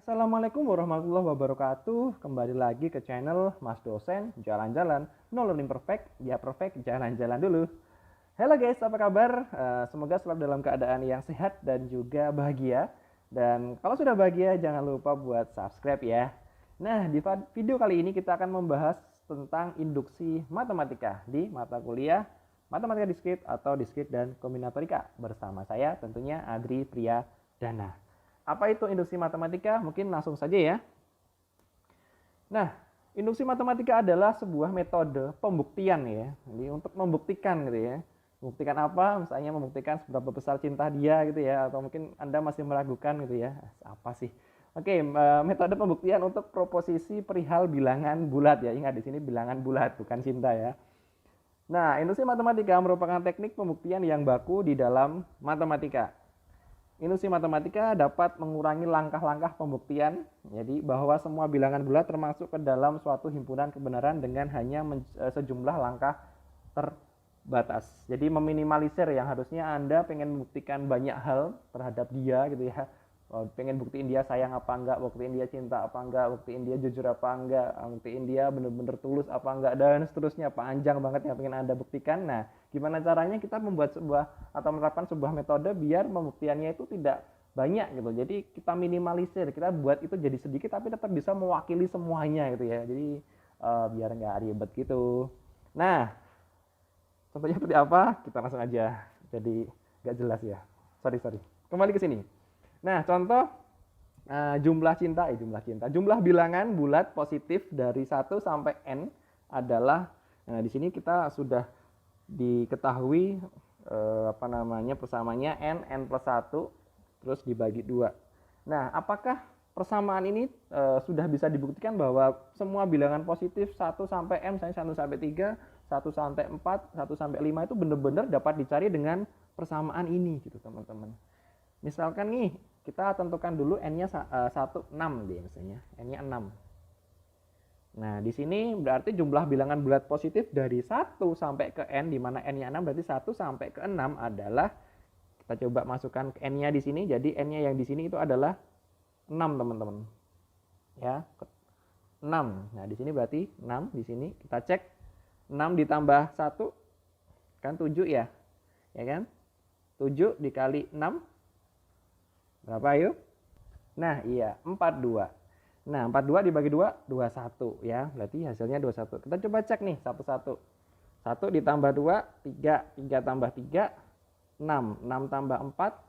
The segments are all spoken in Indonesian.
Assalamualaikum warahmatullahi wabarakatuh. Kembali lagi ke channel Mas Dosen Jalan-Jalan. No learning perfect, ya perfect jalan-jalan dulu. Halo guys, apa kabar? Semoga selalu dalam keadaan yang sehat dan juga bahagia. Dan kalau sudah bahagia, jangan lupa buat subscribe ya. Nah, di video kali ini kita akan membahas tentang induksi matematika di mata kuliah Matematika Diskrit atau Diskrit dan Kombinatorika. Bersama saya tentunya Adri Priyadana. Apa itu induksi matematika? Mungkin langsung saja ya. Nah, induksi matematika adalah sebuah metode pembuktian ya. Jadi untuk membuktikan gitu ya. Membuktikan apa? Misalnya membuktikan seberapa besar cinta dia gitu ya. Atau mungkin Anda masih meragukan gitu ya. Apa sih? Oke, metode pembuktian untuk proposisi perihal bilangan bulat ya. Ingat di sini bilangan bulat, bukan cinta ya. Nah, induksi matematika merupakan teknik pembuktian yang baku di dalam matematika. Induksi matematika dapat mengurangi langkah-langkah pembuktian, jadi bahwa semua bilangan bulat termasuk ke dalam suatu himpunan kebenaran dengan hanya sejumlah langkah terbatas. Jadi meminimalisir yang harusnya Anda pengen membuktikan banyak hal terhadap dia gitu ya. Pengen buktiin dia sayang apa enggak, buktiin dia cinta apa enggak, buktiin dia jujur apa enggak, buktiin dia bener-bener tulus apa enggak, dan seterusnya. Panjang banget yang pengen Anda buktikan. Nah, gimana caranya kita membuat sebuah atau menerapkan sebuah metode biar pembuktiannya itu tidak banyak gitu. Jadi kita minimalisir, kita buat itu jadi sedikit tapi tetap bisa mewakili semuanya gitu ya. Jadi biar nggak ribet gitu. Nah, contohnya seperti apa? Kita langsung aja. Jadi nggak jelas ya. Sorry. Kembali ke sini. Nah, contoh jumlah bilangan bulat positif dari 1 sampai n adalah di sini kita sudah diketahui persamaannya n plus 1 terus dibagi 2. Nah, apakah persamaan ini sudah bisa dibuktikan bahwa semua bilangan positif 1 sampai m, misalnya 1 sampai 3, 1 sampai 4, 1 sampai 5 itu benar-benar dapat dicari dengan persamaan ini gitu, teman-teman. Misalkan nih, kita tentukan dulu n-nya 1, 6 deh misalnya. N-nya 6. Nah, di sini berarti jumlah bilangan bulat positif dari 1 sampai ke n, di mana n-nya 6, berarti 1 sampai ke 6 adalah, kita coba masukkan n-nya di sini, jadi n-nya yang di sini itu adalah 6, teman-teman. Ya, 6. Nah, di sini berarti 6, di sini kita cek 6 ditambah 1 kan 7 ya. Ya kan? 7 dikali 6 berapa ayo? Nah, iya, 42. Nah, 42 dibagi 2, 21 ya. Berarti hasilnya 21. Kita coba cek nih satu-satu. 1 ditambah 2, 3. 3 tambah 3, 6. 6 tambah 4,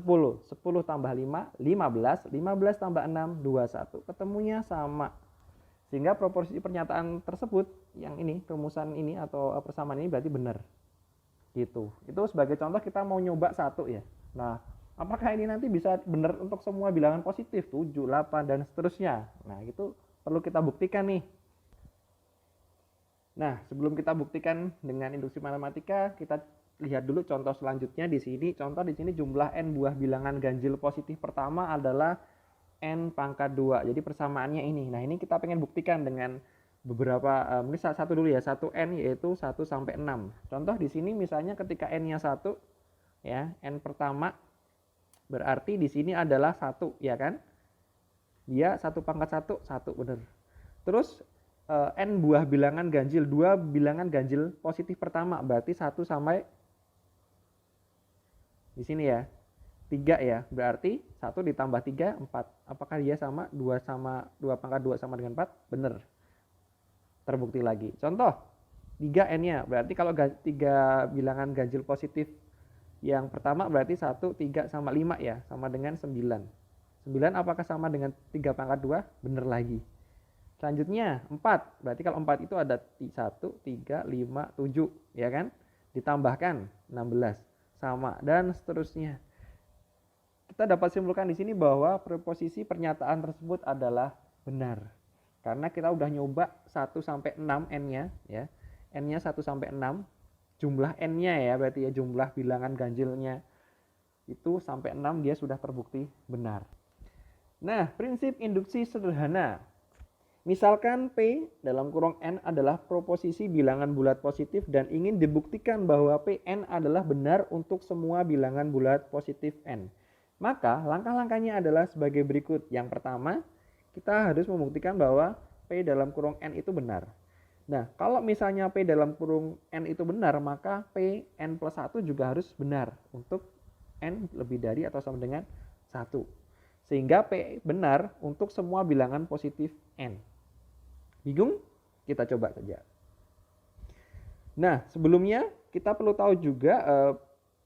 10. 10 tambah 5, 15. 15 tambah 6, 21. Ketemunya sama. Sehingga proporsi pernyataan tersebut, yang ini, rumusan ini atau persamaan ini berarti benar. Gitu. Itu sebagai contoh kita mau nyoba satu ya. Nah, apakah ini nanti bisa benar untuk semua bilangan positif 7, 8 dan seterusnya. Nah, itu perlu kita buktikan nih. Nah, sebelum kita buktikan dengan induksi matematika, kita lihat dulu contoh selanjutnya di sini. Contoh di sini jumlah n buah bilangan ganjil positif pertama adalah n pangkat 2. Jadi persamaannya ini. Nah, ini kita pengen buktikan dengan beberapa mungkin satu dulu ya, 1n yaitu 1 sampai 6. Contoh di sini misalnya ketika n-nya 1 ya, n pertama berarti di sini adalah 1 ya kan? Dia 1 pangkat 1, 1 benar. Terus n buah bilangan ganjil, 2 bilangan ganjil positif pertama berarti 1 sampai di sini ya. 3 ya. Berarti 1 ditambah 3 4. Apakah dia sama? 2 sama 2 pangkat 2 sama dengan 4? Benar. Terbukti lagi. Contoh 3 n-nya. Berarti kalau 3 bilangan ganjil positif yang pertama berarti 1, 3 sama 5 ya, sama dengan 9. 9 apakah sama dengan 3 pangkat 2? Bener lagi. Selanjutnya 4. Berarti kalau 4 itu ada 1, 3, 5, 7 ya kan? Ditambahkan 16 sama dan seterusnya. Kita dapat simpulkan di sini bahwa preposisi pernyataan tersebut adalah benar. Karena kita udah nyoba 1 sampai 6 n-nya ya. N-nya 1 sampai 6. Jumlah n-nya ya, berarti ya jumlah bilangan ganjilnya itu sampai 6 dia sudah terbukti benar. Nah, prinsip induksi sederhana. Misalkan P dalam kurung N adalah proposisi bilangan bulat positif dan ingin dibuktikan bahwa Pn adalah benar untuk semua bilangan bulat positif N. Maka langkah-langkahnya adalah sebagai berikut. Yang pertama, kita harus membuktikan bahwa P dalam kurung N itu benar. Nah, kalau misalnya P dalam kurung N itu benar, maka P N plus 1 juga harus benar untuk N lebih dari atau sama dengan 1. Sehingga P benar untuk semua bilangan positif N. Bingung? Kita coba saja. Nah, sebelumnya kita perlu tahu juga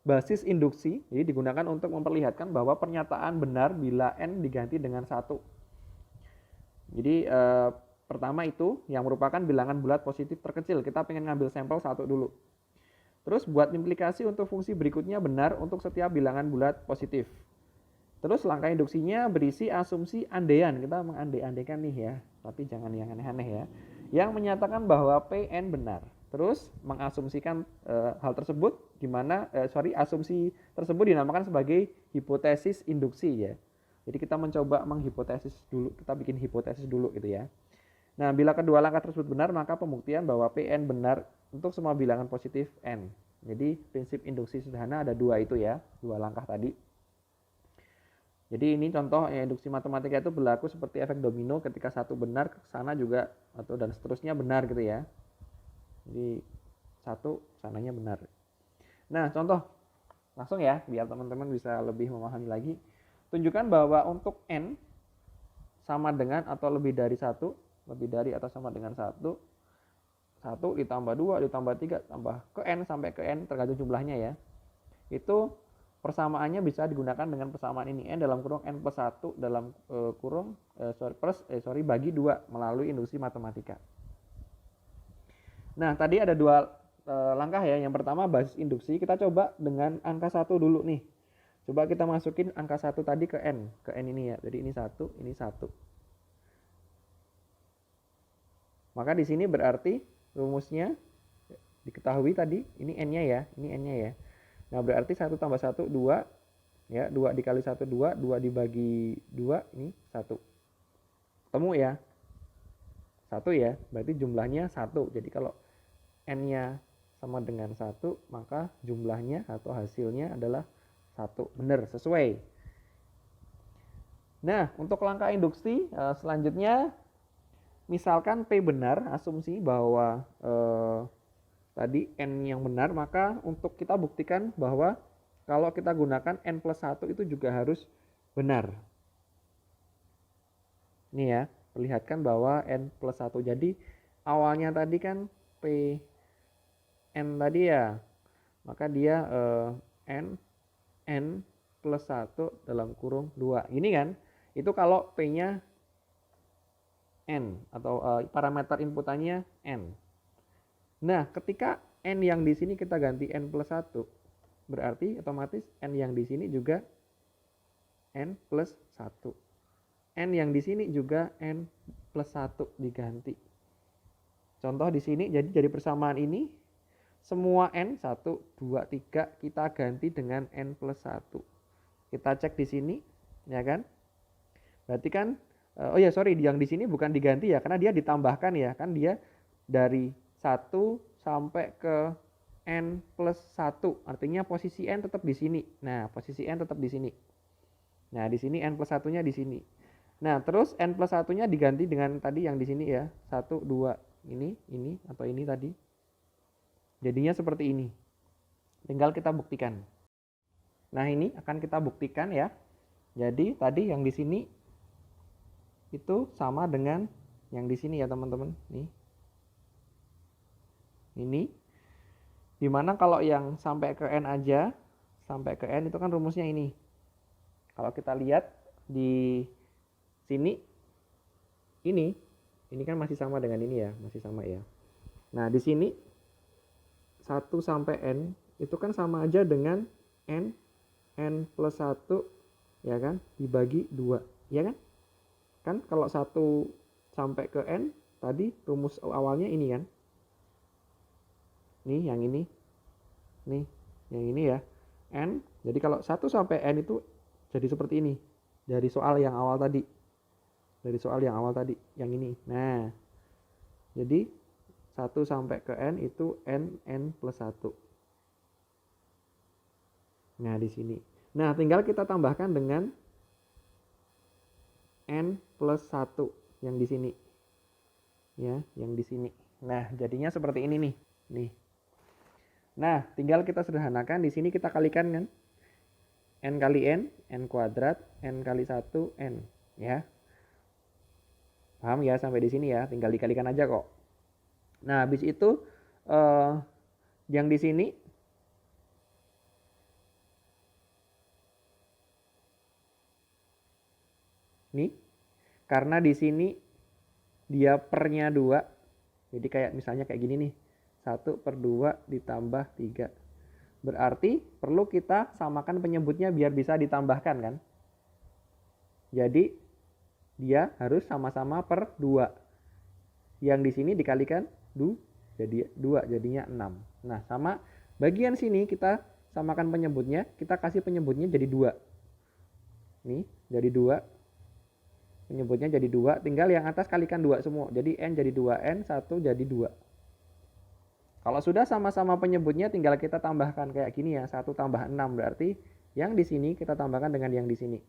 basis induksi, jadi digunakan untuk memperlihatkan bahwa pernyataan benar bila N diganti dengan 1. Jadi pertama itu yang merupakan bilangan bulat positif terkecil. Kita pengen ngambil sampel 1 dulu. Terus buat implikasi untuk fungsi berikutnya benar untuk setiap bilangan bulat positif. Terus langkah induksinya berisi asumsi andaian. Kita mengandai-andaikan nih ya, tapi jangan yang aneh-aneh ya. Yang menyatakan bahwa Pn benar. Terus mengasumsikan hal tersebut asumsi tersebut dinamakan sebagai hipotesis induksi ya. Jadi kita mencoba menghipotesis dulu, kita bikin hipotesis dulu gitu ya. Nah, bila kedua langkah tersebut benar, maka pembuktian bahwa Pn benar untuk semua bilangan positif N. Jadi prinsip induksi sederhana ada dua itu ya, dua langkah tadi. Jadi ini contoh induksi matematika itu berlaku seperti efek domino, ketika satu benar, sana juga atau dan seterusnya benar gitu ya. Jadi satu sananya benar. Nah, contoh langsung ya, biar teman-teman bisa lebih memahami lagi. Tunjukkan bahwa untuk N sama dengan atau lebih dari 1, lebih dari atau sama dengan 1, 1 ditambah 2 ditambah 3 tambah ke N sampai ke N tergantung jumlahnya ya. Itu persamaannya bisa digunakan dengan persamaan ini, N dalam kurung N plus 1 dalam kurung bagi 2 melalui induksi matematika. Nah, tadi ada dua langkah ya. Yang pertama basis induksi, kita coba dengan angka 1 dulu nih. Coba kita masukin angka 1 tadi ke N ini ya. Jadi ini 1, ini 1. Maka di sini berarti rumusnya diketahui tadi, ini N-nya ya, ini N-nya ya. Nah, berarti 1 tambah 1, 2. Ya, 2 dikali 1, 2. 2 dibagi 2, ini 1. Ketemu ya? 1 ya, berarti jumlahnya 1. Jadi kalau N-nya sama dengan 1, maka jumlahnya atau hasilnya adalah 1. Benar, sesuai. Nah, untuk langkah induksi selanjutnya, misalkan P benar, asumsi bahwa tadi N yang benar, maka untuk kita buktikan bahwa kalau kita gunakan N plus 1 itu juga harus benar. Ini ya, perlihatkan bahwa N plus 1. Jadi awalnya tadi kan P N tadi ya, maka dia N plus 1 dalam kurung 2. Ini kan, itu kalau P-nya N atau parameter inputannya N. Nah, ketika N yang di sini kita ganti N plus 1, berarti otomatis N yang di sini juga N plus 1. N yang di sini juga N plus 1 diganti. Contoh di sini, jadi persamaan ini, semua N 1, 2, 3 kita ganti dengan N plus 1. Kita cek di sini, ya kan? Berarti kan, yang di sini bukan diganti ya, karena dia ditambahkan ya, kan dia dari 1 sampai ke N plus 1, artinya posisi N tetap di sini. Nah, posisi N tetap di sini. Nah, di sini N plus 1-nya di sini. Nah, terus N plus 1-nya diganti dengan tadi yang di sini ya, 1, 2, ini, atau ini tadi. Jadinya seperti ini. Tinggal kita buktikan. Nah, ini akan kita buktikan ya. Jadi, tadi yang di sini itu sama dengan yang di sini ya, teman-teman. Nih. Ini. Dimana kalau yang sampai ke N aja, sampai ke N itu kan rumusnya ini. Kalau kita lihat di sini, ini kan masih sama dengan ini ya, masih sama ya. Nah, di sini 1 sampai N itu kan sama aja dengan N plus 1 ya kan, dibagi 2, ya kan? Kan kalau 1 sampai ke N tadi rumus awalnya ini kan. Nih yang ini. Nih, yang ini ya. N. Jadi kalau 1 sampai N itu jadi seperti ini. Dari soal yang awal tadi. Yang ini. Nah, jadi 1 sampai ke N itu N plus 1. Nah, di sini. Nah, tinggal kita tambahkan dengan n plus 1 yang di sini. Ya, yang di sini. Nah, jadinya seperti ini nih. Nih. Nah, tinggal kita sederhanakan. Di sini kita kalikan kan. N kali n kuadrat, n kali 1, n. Ya. Paham ya sampai di sini ya? Tinggal dikalikan aja kok. Nah, habis itu yang di sini nih, karena di sini dia pernya 2, jadi kayak misalnya kayak gini nih, 1/2 ditambah 3. Berarti perlu kita samakan penyebutnya biar bisa ditambahkan kan. Jadi dia harus sama-sama per 2. Yang di sini dikalikan 2, jadi 2 jadinya 6. Nah, sama bagian sini kita samakan penyebutnya, kita kasih penyebutnya jadi 2. Nih, jadi 2. Penyebutnya jadi 2, tinggal yang atas kalikan 2 semua. Jadi n jadi 2n, 1 jadi 2. Kalau sudah sama-sama penyebutnya tinggal kita tambahkan kayak gini ya, 1 tambah 6 berarti yang di sini kita tambahkan dengan yang di sini.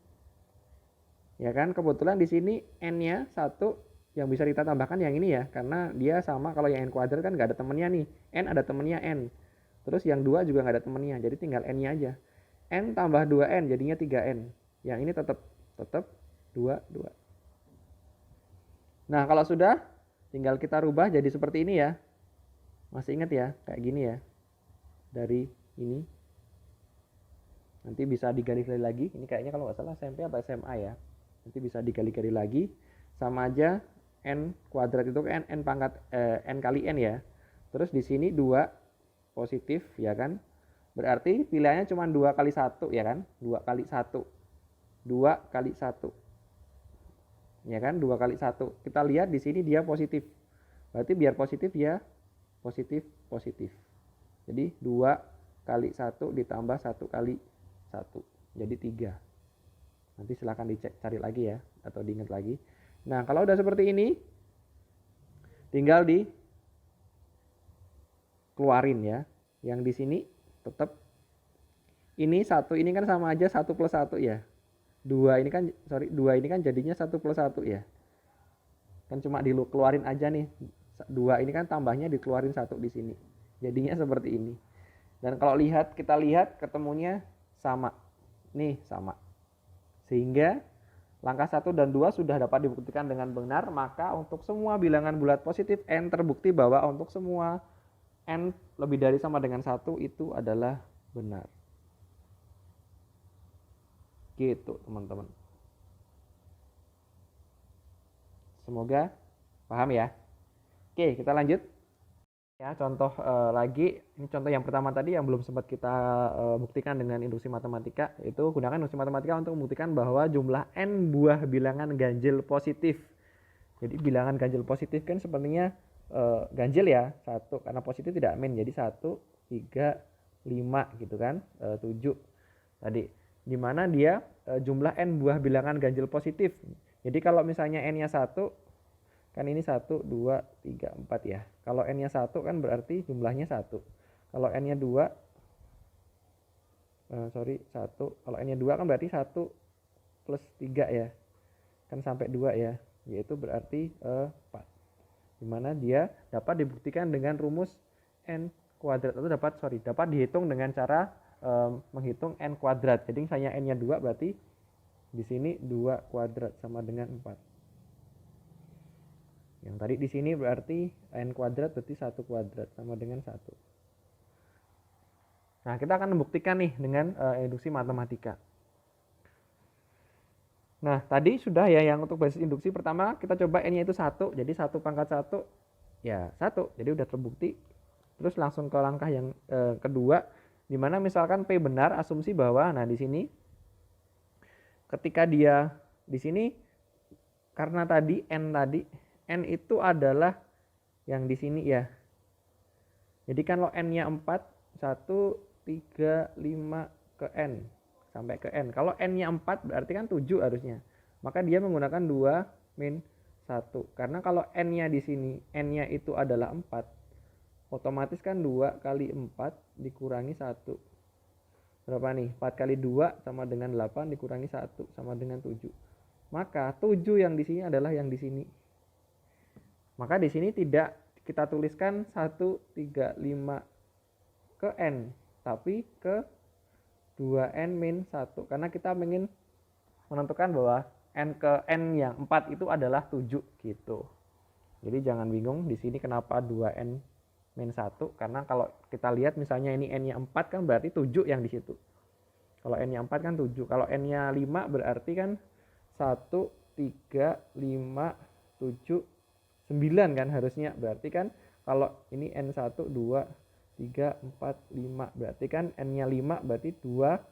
Ya kan, kebetulan di sini n-nya 1 yang bisa kita tambahkan yang ini ya, karena dia sama. Kalau yang n kuadrat kan nggak ada temennya nih, n ada temennya n. Terus yang 2 juga nggak ada temennya, jadi tinggal n-nya aja. N tambah 2n jadinya 3n. Yang ini tetap 2, 2. Nah, kalau sudah tinggal kita rubah jadi seperti ini ya. Masih ingat ya, kayak gini ya. Dari ini. Nanti bisa digali-gali lagi. Ini kayaknya kalau nggak salah SMP atau SMA ya. Nanti bisa digali-gali lagi. Sama aja n kuadrat itu kan n pangkat n kali n ya. Terus di sini 2 positif ya kan. Berarti pilihannya cuma 2 kali 1 ya kan. 2 kali 1. 2 kali 1. Ya kan, 2 kali 1. Kita lihat di sini dia positif. Berarti biar positif ya positif, positif. Jadi 2 kali 1 ditambah 1 kali 1. Jadi 3. Nanti silahkan dicek, cari lagi ya, atau diingat lagi. Nah, kalau udah seperti ini, tinggal dikeluarin ya. Yang di sini tetap ini 1 ini kan sama aja 1 plus 1 ya. 2 ini kan jadinya 1 plus 1 ya. Kan cuma dikeluarin aja nih. 2 ini kan tambahnya dikeluarin 1 di sini. Jadinya seperti ini. Dan kalau kita lihat ketemunya sama. Nih, sama. Sehingga langkah 1 dan 2 sudah dapat dibuktikan dengan benar, maka untuk semua bilangan bulat positif n terbukti bahwa untuk semua n lebih dari sama dengan 1 itu adalah benar. Gitu teman-teman. Semoga paham ya. Oke, kita lanjut. Ya, contoh lagi. Ini contoh yang pertama tadi yang belum sempat kita buktikan dengan induksi matematika. Itu gunakan induksi matematika untuk membuktikan bahwa jumlah n buah bilangan ganjil positif. Jadi bilangan ganjil positif kan sepertinya ganjil ya, 1 karena positif tidak min. Jadi 1, 3, 5 gitu kan, 7 tadi. Dimana dia jumlah n buah bilangan ganjil positif. Jadi kalau misalnya n-nya 1, kan ini 1, 2, 3, 4 ya. Kalau n-nya 1 kan berarti jumlahnya 1. Kalau n-nya 2, 1. Kalau n-nya 2 kan berarti 1 plus 3 ya. Kan sampai 2 ya. Yaitu berarti 4. Dimana dia dapat dibuktikan dengan rumus n kuadrat. Atau dapat dihitung dengan cara menghitung n kuadrat. Jadi misalnya n-nya 2 berarti di sini 2 kuadrat sama dengan 4. Yang tadi di sini berarti n kuadrat berarti 1 kuadrat sama dengan 1. Nah, kita akan membuktikan nih dengan induksi matematika. Nah, tadi sudah ya yang untuk basis induksi pertama kita coba n-nya itu 1. Jadi 1 pangkat 1 ya 1. Jadi udah terbukti. Terus langsung ke langkah yang kedua, dimana misalkan P benar, asumsi bahwa nah di sini ketika dia di sini karena tadi n itu adalah yang di sini ya. Jadi kalau n-nya 4, 1, 3, 5 ke n sampai ke n. Kalau n-nya 4 berarti kan 7 harusnya. Maka dia menggunakan 2 min 1. Karena kalau n-nya di sini n-nya itu adalah 4, otomatis kan 2 kali 4 dikurangi 1. berapa nih? 4 kali 2 sama dengan 8 dikurangi 1 sama dengan 7. Maka 7 yang di sini adalah yang di sini. Maka di sini tidak kita tuliskan 135 ke N, tapi ke 2N-1. Karena kita ingin menentukan bahwa N ke N yang 4 itu adalah 7 gitu. Jadi jangan bingung di sini kenapa 2N-1, karena kalau kita lihat misalnya ini N-nya 4 kan berarti 7 yang di situ. Kalau N-nya 4 kan 7. Kalau N-nya 5 berarti kan 1, 3, 5, 7, 9 kan harusnya. Berarti kan kalau ini N1, 2, 3, 4, 5. Berarti kan N-nya 5 berarti 2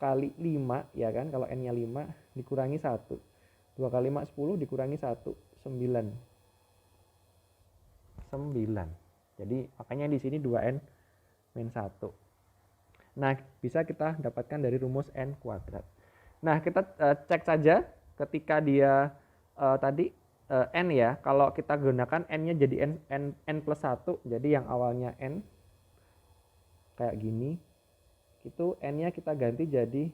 kali 5 ya kan. Kalau N-nya 5 dikurangi 1. 2 kali 5, 10 dikurangi 1, 9. Jadi makanya di sini 2N-1. Nah, bisa kita dapatkan dari rumus N kuadrat. Nah, kita cek saja ketika dia tadi N ya, kalau kita gunakan N-nya jadi N plus 1, jadi yang awalnya N kayak gini, itu N-nya kita ganti jadi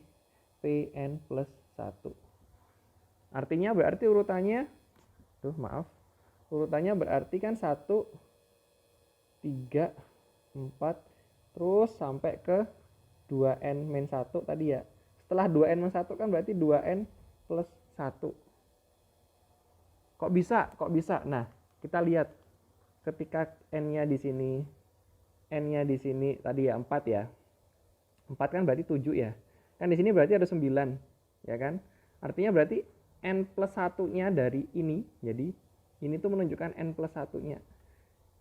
Pn plus 1. Artinya berarti urutannya, urutannya berarti kan 1, 3, 4, terus sampai ke 2N-1 tadi ya. Setelah 2N-1 kan berarti 2N plus 1. Kok bisa? Nah, kita lihat ketika N-nya di sini, N-nya di sini tadi ya 4 ya. 4 kan berarti 7 ya. Kan di sini berarti ada 9, ya kan? Artinya berarti N plus 1-nya dari ini, jadi ini tuh menunjukkan N plus 1-nya.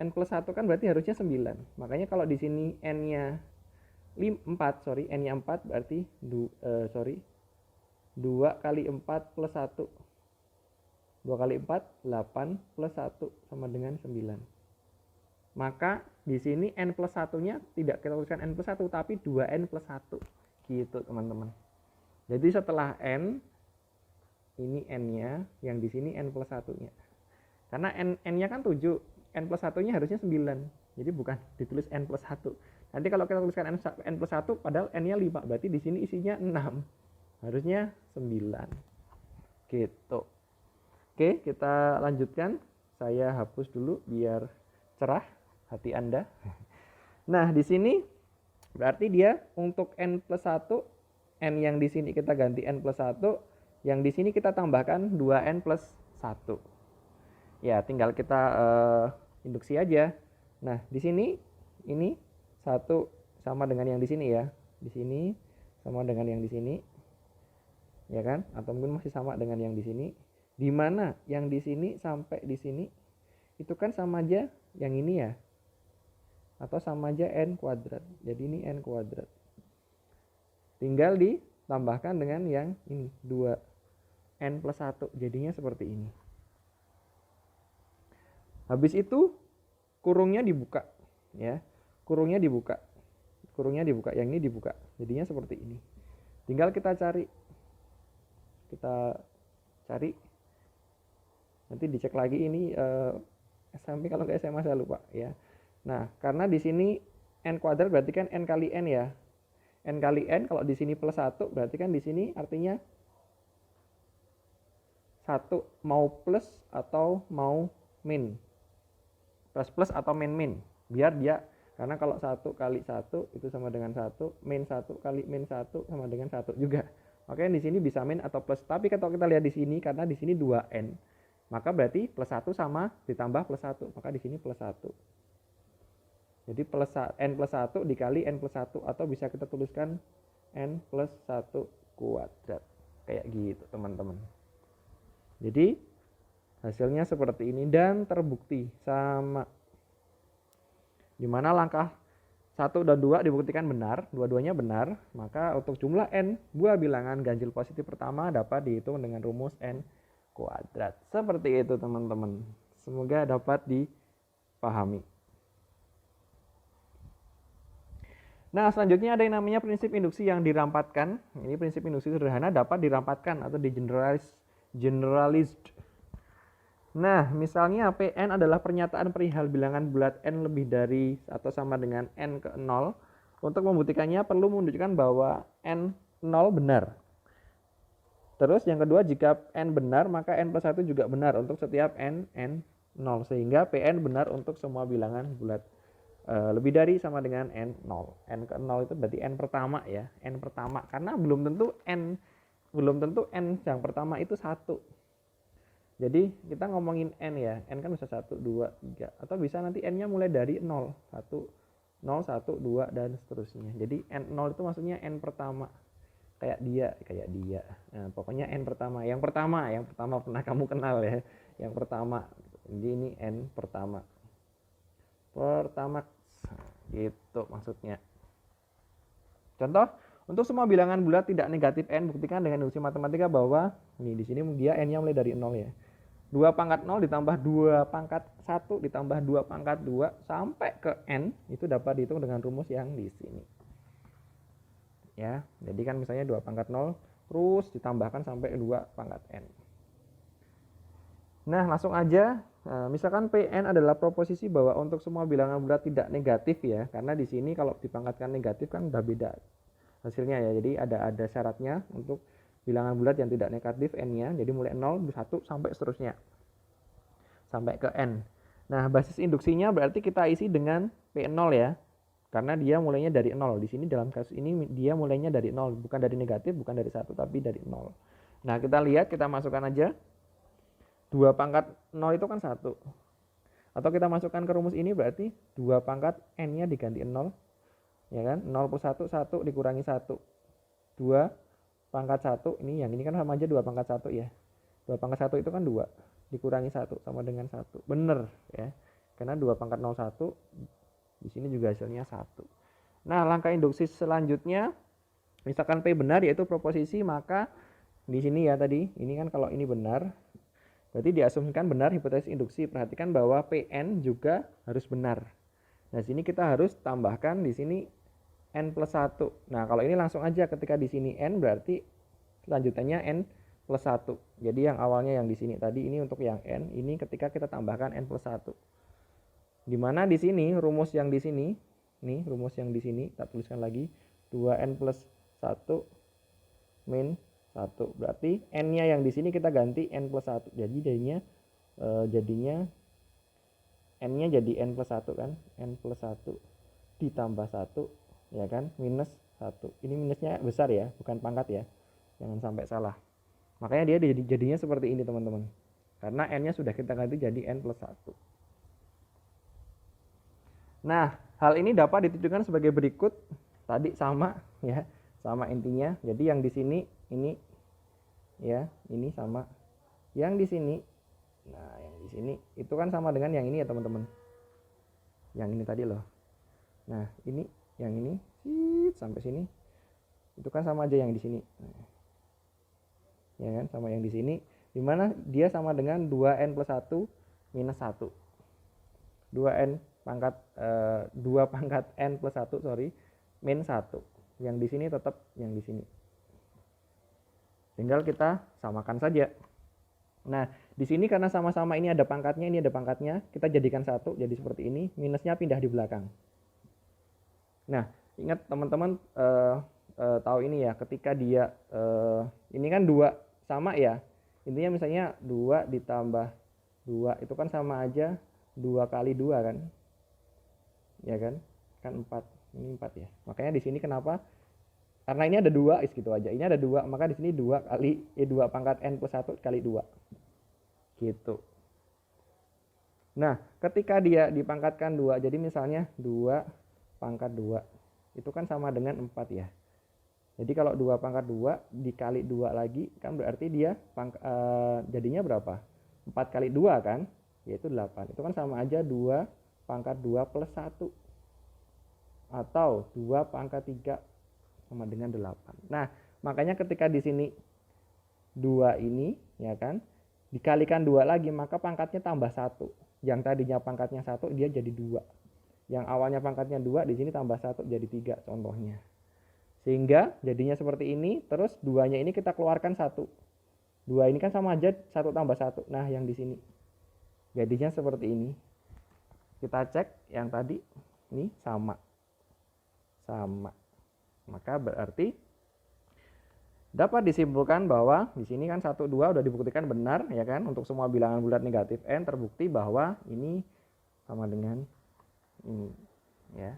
N plus 1 kan berarti harusnya 9. Makanya kalau di sini N-nya 4, N-nya 4 berarti 2 kali 4 plus 1. 2 kali 4, 8 plus 1 sama dengan 9. Maka di sini N plus 1-nya tidak kita tuliskan N plus 1, tapi 2N plus 1. Gitu teman-teman. Jadi setelah N, ini N-nya, yang di sini N plus 1-nya. Karena N-nya kan 7, N plus 1-nya harusnya 9. Jadi bukan ditulis N plus 1. Nanti kalau kita tuliskan N plus 1, padahal N-nya 5. Berarti di sini isinya 6. Harusnya 9. Gitu. Oke, kita lanjutkan. Saya hapus dulu biar cerah hati Anda. Nah, di sini berarti dia untuk N plus 1, N yang di sini kita ganti N plus 1, yang di sini kita tambahkan 2N plus 1. Ya, tinggal kita induksi aja. Nah, di sini ini 1 sama dengan yang di sini ya. Di sini sama dengan yang di sini. Ya kan? Atau mungkin masih sama dengan yang di sini. Di mana yang di sini sampai di sini itu kan sama aja yang ini ya. Atau sama aja N kuadrat. Jadi ini N kuadrat. Tinggal ditambahkan dengan yang ini 2N plus 1. Jadinya seperti ini. Habis itu kurungnya dibuka ya. Kurungnya dibuka, yang ini dibuka. Jadinya seperti ini. Tinggal kita cari. Nanti dicek lagi ini SMP kalau nggak SMA saya lupa ya. Nah, karena di sini N kuadrat berarti kan N kali N ya. N kali N kalau di sini plus 1 berarti kan di sini artinya 1 mau plus atau mau min. Plus atau min. Biar dia, karena kalau 1 kali 1 itu sama dengan 1, min 1 kali min 1 sama dengan 1 juga. Makanya di sini bisa min atau plus. Tapi kalau kita lihat di sini, karena di sini 2N, maka berarti plus 1 sama ditambah plus 1. Maka di sini plus 1. Jadi plus N plus 1 dikali N plus 1. Atau bisa kita tuliskan N plus 1 kuadrat. Kayak gitu teman-teman. Jadi hasilnya seperti ini dan terbukti sama. Dimana langkah 1 dan 2 dibuktikan benar, dua-duanya benar, maka untuk jumlah N buah bilangan ganjil positif pertama dapat dihitung dengan rumus N kuadrat. Seperti itu teman-teman. Semoga dapat dipahami. Nah, selanjutnya ada yang namanya prinsip induksi yang dirampatkan. Ini prinsip induksi sederhana dapat dirampatkan atau generalized. Nah, misalnya Pn adalah pernyataan perihal bilangan bulat n lebih dari atau sama dengan n ke 0 Untuk membuktikannya perlu menunjukkan bahwa N0 benar. Terus yang kedua, jika N benar maka N plus 1 juga benar untuk setiap N0. Sehingga Pn benar untuk semua bilangan bulat. Lebih dari sama dengan N0. N ke 0 itu berarti N pertama ya. N pertama. Karena belum tentu N yang pertama itu 1. Jadi kita ngomongin N ya. N kan bisa 1, 2, 3. Atau bisa nanti N-nya mulai dari 0. 1, 0, 1, 2, dan seterusnya. Jadi N0 itu maksudnya N pertama. Kayak dia. Nah, pokoknya N pertama. Yang pertama pernah kamu kenal ya. Yang pertama. Jadi ini N pertama. Gitu maksudnya. Contoh, untuk semua bilangan bulat tidak negatif N, buktikan dengan induksi matematika bahwa ini di sini dia N-nya mulai dari 0 ya. 2 pangkat 0 ditambah 2 pangkat 1 ditambah 2 pangkat 2 sampai ke N itu dapat dihitung dengan rumus yang di sini. Ya, jadi kan misalnya 2 pangkat 0 terus ditambahkan sampai 2 pangkat N. Nah, langsung aja. Misalkan Pn adalah proposisi bahwa untuk semua bilangan bulat tidak negatif ya, karena di sini kalau dipangkatkan negatif kan udah beda hasilnya ya. Jadi ada syaratnya untuk bilangan bulat yang tidak negatif N-nya, jadi mulai 0, 1 sampai seterusnya. Sampai ke N. Nah, basis induksinya berarti kita isi dengan P0 ya. Karena dia mulainya dari 0. Di sini dalam kasus ini dia mulainya dari 0, bukan dari negatif, bukan dari 1, tapi dari 0. Nah, kita lihat, kita masukkan aja. 2 pangkat 0 itu kan 1. Atau kita masukkan ke rumus ini berarti 2 pangkat N-nya diganti 0. Ya kan? 0 plus 1, 1 dikurangi 1. 2 pangkat 1, ini yang ini kan sama aja 2 pangkat 1 ya. 2 pangkat 1 itu kan 2. Dikurangi 1 sama dengan 1. Bener ya. Karena 2 pangkat 0, 1. Di sini juga hasilnya 1. Nah, langkah induksi selanjutnya, misalkan P benar yaitu proposisi, maka di sini ya tadi, ini kan kalau ini benar, berarti diasumsikan benar hipotesis induksi. Perhatikan bahwa Pn juga harus benar. Nah, sini kita harus tambahkan di sini N plus 1. Nah, kalau ini langsung aja ketika di sini N berarti selanjutnya N plus 1. Jadi yang awalnya yang di sini tadi ini untuk yang N, ini ketika kita tambahkan N plus 1. Dimana di sini rumus yang di sini, nih rumus yang di sini kita tuliskan lagi 2N plus 1 min 1. Berarti N-nya yang di sini kita ganti N plus 1. Jadi jadinya N-nya jadi N plus 1 kan. N plus 1 ditambah 1 ya kan, minus 1. Ini minusnya besar ya, bukan pangkat ya. Jangan sampai salah. Makanya dia jadinya seperti ini teman-teman. Karena N-nya sudah kita ganti jadi N plus 1. Nah, hal ini dapat ditunjukkan sebagai berikut. Tadi sama ya, sama intinya. Jadi yang di sini ini ya, ini sama. Yang di sini, nah yang di sini itu kan sama dengan yang ini ya teman-teman. Yang ini tadi loh. Nah, ini yang ini sampai sini itu kan sama aja yang di sini. Ya kan, sama yang di sini. Dimana dia sama dengan 2N plus 1 minus 1. 2N pangkat 2 pangkat N plus 1 min 1. Yang di sini tetap yang di sini. Tinggal kita samakan saja. Nah, di sini karena sama-sama ini ada pangkatnya, kita jadikan 1 jadi seperti ini, minusnya pindah di belakang. Nah, ingat teman-teman tahu ini ya, ketika dia ini kan 2 sama ya. Intinya misalnya 2 ditambah 2 itu kan sama aja 2 kali 2 kan. Ya kan? Kan 4. Ini 4 ya. Makanya di sini kenapa? Karena ini ada 2, gitu aja. Ini ada 2, maka di sini 2 kali 2 pangkat N plus 1 kali 2. Gitu. Nah, ketika dia dipangkatkan 2, jadi misalnya 2 pangkat 2. Itu kan sama dengan 4 ya. Jadi kalau 2 pangkat 2 dikali 2 lagi, kan berarti dia jadinya berapa? 4 kali 2 kan? Yaitu 8. Itu kan sama aja 2 pangkat 2 plus 1. Atau 2 pangkat 3 sama dengan 8. Nah, makanya ketika di sini 2 ini, ya kan, dikalikan 2 lagi, maka pangkatnya tambah 1. Yang tadinya pangkatnya 1, dia jadi 2. Yang awalnya pangkatnya 2, di sini tambah 1 jadi 3 contohnya. Sehingga jadinya seperti ini, terus 2-nya ini kita keluarkan 1. 2 ini kan sama aja 1 tambah 1. Nah, yang di sini. Jadinya seperti ini. Kita cek yang tadi, ini sama. sama. Maka berarti dapat disimpulkan bahwa di sini kan 1, 2 udah dibuktikan benar ya kan. Untuk semua bilangan bulat negatif n terbukti bahwa ini sama dengan ini ya.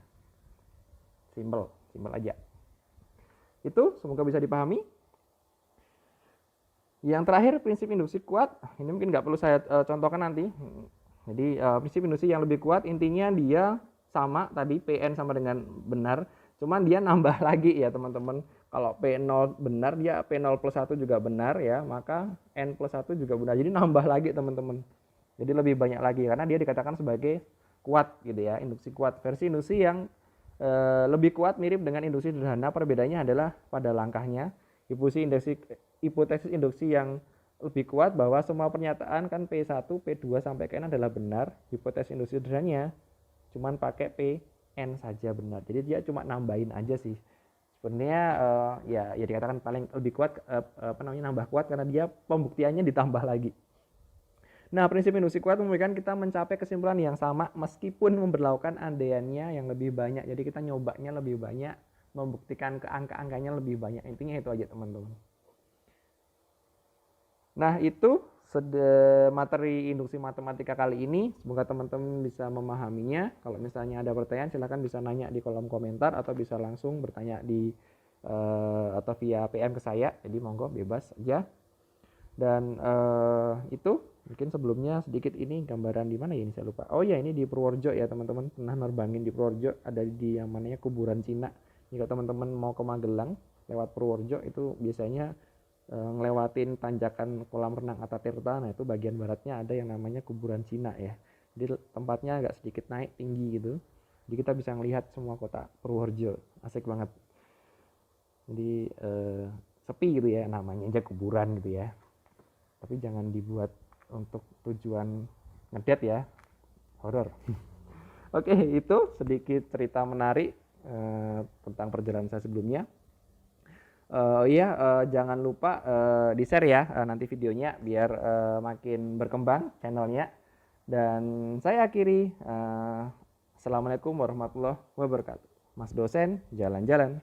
Simpel aja. Itu semoga bisa dipahami. Yang terakhir prinsip induksi kuat. Ini mungkin nggak perlu saya contohkan nanti. Jadi prinsip induksi yang lebih kuat intinya dia sama tadi Pn sama dengan benar. Cuman dia nambah lagi ya teman-teman. Kalau P0 benar, dia P0 plus 1 juga benar ya, maka N plus 1 juga benar. Jadi nambah lagi teman-teman. Jadi lebih banyak lagi karena dia dikatakan sebagai kuat gitu ya, induksi kuat. Versi induksi yang lebih kuat mirip dengan induksi sederhana, perbedaannya adalah pada langkahnya. Hipotesis induksi yang lebih kuat bahwa semua pernyataan kan P1, P2 sampai ke N adalah benar. Hipotesis induksi sederhananya cuman pakai Pn saja benar. Jadi dia cuma nambahin aja sih. Sebenarnya ya dikatakan paling lebih kuat nambah kuat karena dia pembuktiannya ditambah lagi. Nah, prinsip induksi kuat memberikan kita mencapai kesimpulan yang sama meskipun memberlakukan andaiannya yang lebih banyak. Jadi kita nyobanya lebih banyak, membuktikan ke angka-angkanya lebih banyak. Intinya itu aja teman-teman. Nah, itu materi induksi matematika kali ini. Semoga teman-teman bisa memahaminya. Kalau misalnya ada pertanyaan silahkan bisa nanya di kolom komentar atau bisa langsung bertanya di atau via PM ke saya. Jadi monggo bebas aja. Dan itu mungkin sebelumnya sedikit ini gambaran di mana ya, ini saya lupa. Oh ya, ini di Purworejo ya teman-teman. Pernah nerbangin di Purworejo, ada di yang mananya kuburan Cina. Jika teman-teman mau ke Magelang lewat Purworejo itu biasanya ngelewatin tanjakan kolam renang Atatirta. Nah itu bagian baratnya ada yang namanya kuburan Cina ya. Jadi tempatnya agak sedikit naik tinggi gitu. Jadi kita bisa ngelihat semua kota Purworejo. Asik banget. Jadi sepi gitu ya, namanya aja kuburan gitu ya. Tapi jangan dibuat untuk tujuan ngedet ya, horor. Oke, itu sedikit cerita menarik tentang perjalanan saya sebelumnya. Jangan lupa di-share ya nanti videonya biar makin berkembang channelnya. Dan saya akhiri, Assalamualaikum warahmatullahi wabarakatuh. Mas dosen, jalan-jalan.